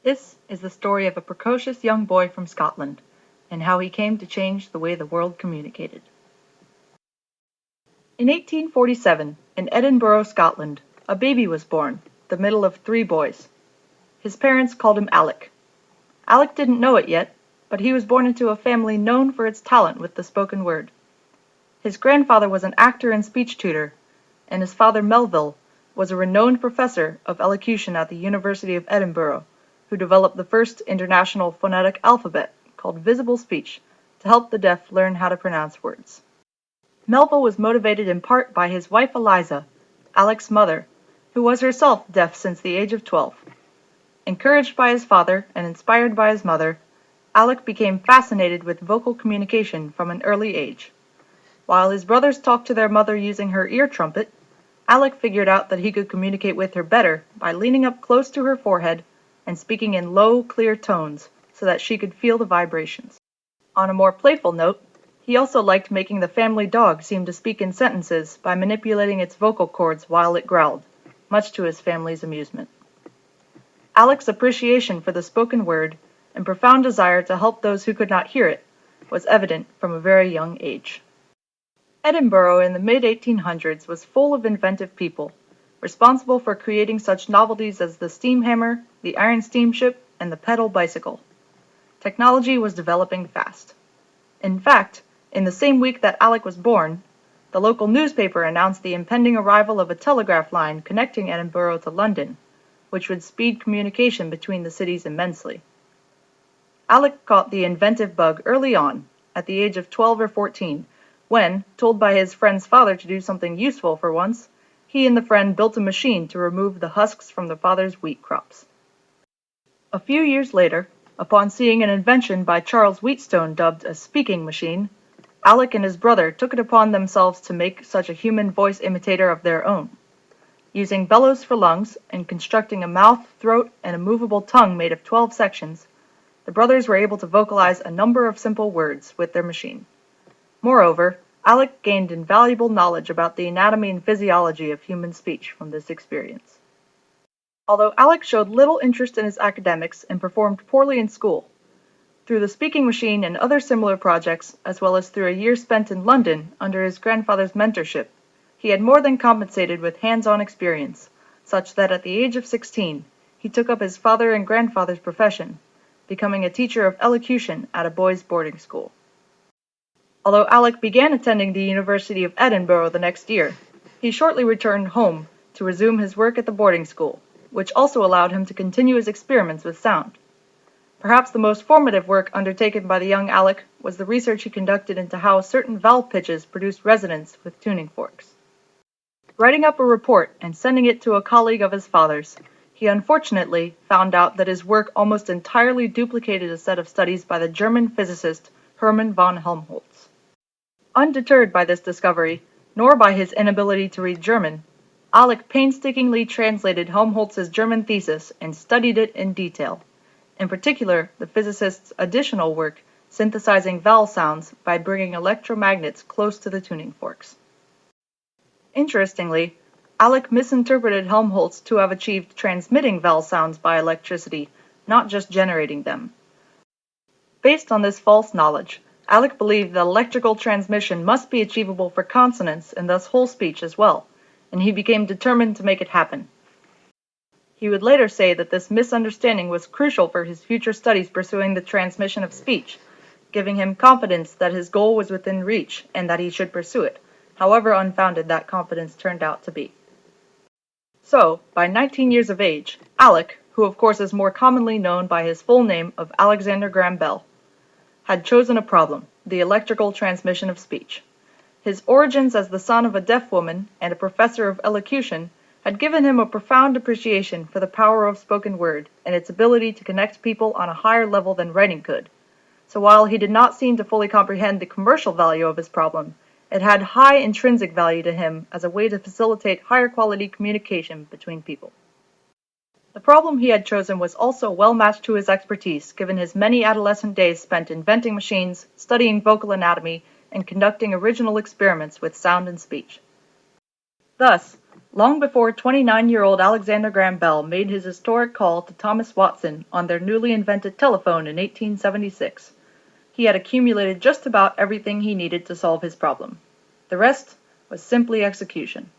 This is the story of a precocious young boy from Scotland, and how he came to change the way the world communicated. In 1847, in Edinburgh, Scotland, a baby was born, the middle of 3 boys. His parents called him Alec. Alec didn't know it yet, but he was born into a family known for its talent with the spoken word. His grandfather was an actor and speech tutor, and his father Melville was a renowned professor of elocution at the University of Edinburgh, who developed the first international phonetic alphabet, called visible speech, to help the deaf learn how to pronounce words. Melville was motivated in part by his wife Eliza, Alec's mother, who was herself deaf since the age of 12. Encouraged by his father and inspired by his mother, Alec became fascinated with vocal communication from an early age. While his brothers talked to their mother using her ear trumpet, Alec figured out that he could communicate with her better by leaning up close to her forehead and speaking in low, clear tones so that she could feel the vibrations. On a more playful note, he also liked making the family dog seem to speak in sentences by manipulating its vocal cords while it growled, much to his family's amusement. Alec's appreciation for the spoken word and profound desire to help those who could not hear it was evident from a very young age. Edinburgh in the mid-1800s was full of inventive people, responsible for creating such novelties as the steam hammer, the iron steamship, and the pedal bicycle. Technology was developing fast. In fact, in the same week that Alec was born, the local newspaper announced the impending arrival of a telegraph line connecting Edinburgh to London, which would speed communication between the cities immensely. Alec caught the inventive bug early on, at the age of 12 or 14, when, told by his friend's father to do something useful for once, he and the friend built a machine to remove the husks from the father's wheat crops. A few years later, upon seeing an invention by Charles Wheatstone dubbed a speaking machine, Alec and his brother took it upon themselves to make such a human voice imitator of their own. Using bellows for lungs and constructing a mouth, throat, and a movable tongue made of 12 sections, the brothers were able to vocalize a number of simple words with their machine. Moreover, Alec gained invaluable knowledge about the anatomy and physiology of human speech from this experience. Although Alec showed little interest in his academics and performed poorly in school, through the speaking machine and other similar projects, as well as through a year spent in London under his grandfather's mentorship, he had more than compensated with hands-on experience, such that at the age of 16, he took up his father and grandfather's profession, becoming a teacher of elocution at a boys' boarding school. Although Alec began attending the University of Edinburgh the next year, he shortly returned home to resume his work at the boarding school, which also allowed him to continue his experiments with sound. Perhaps the most formative work undertaken by the young Alec was the research he conducted into how certain vowel pitches produced resonance with tuning forks. Writing up a report and sending it to a colleague of his father's, he unfortunately found out that his work almost entirely duplicated a set of studies by the German physicist Hermann von Helmholtz. Undeterred by this discovery, nor by his inability to read German, Alec painstakingly translated Helmholtz's German thesis and studied it in detail, in particular the physicist's additional work synthesizing vowel sounds by bringing electromagnets close to the tuning forks. Interestingly, Alec misinterpreted Helmholtz to have achieved transmitting vowel sounds by electricity, not just generating them. Based on this false knowledge, Alec believed that electrical transmission must be achievable for consonants and thus whole speech as well, and he became determined to make it happen. He would later say that this misunderstanding was crucial for his future studies pursuing the transmission of speech, giving him confidence that his goal was within reach and that he should pursue it, however unfounded that confidence turned out to be. So, by 19 years of age, Alec, who of course is more commonly known by his full name of Alexander Graham Bell, had chosen a problem, the electrical transmission of speech. His origins as the son of a deaf woman and a professor of elocution had given him a profound appreciation for the power of spoken word and its ability to connect people on a higher level than writing could. So while he did not seem to fully comprehend the commercial value of his problem, it had high intrinsic value to him as a way to facilitate higher quality communication between people. The problem he had chosen was also well matched to his expertise, given his many adolescent days spent inventing machines, studying vocal anatomy, and conducting original experiments with sound and speech. Thus, Long before 29-year-old Alexander Graham Bell made his historic call to Thomas Watson on their newly invented telephone in 1876, he had accumulated just about everything he needed to solve his problem. The rest was simply execution.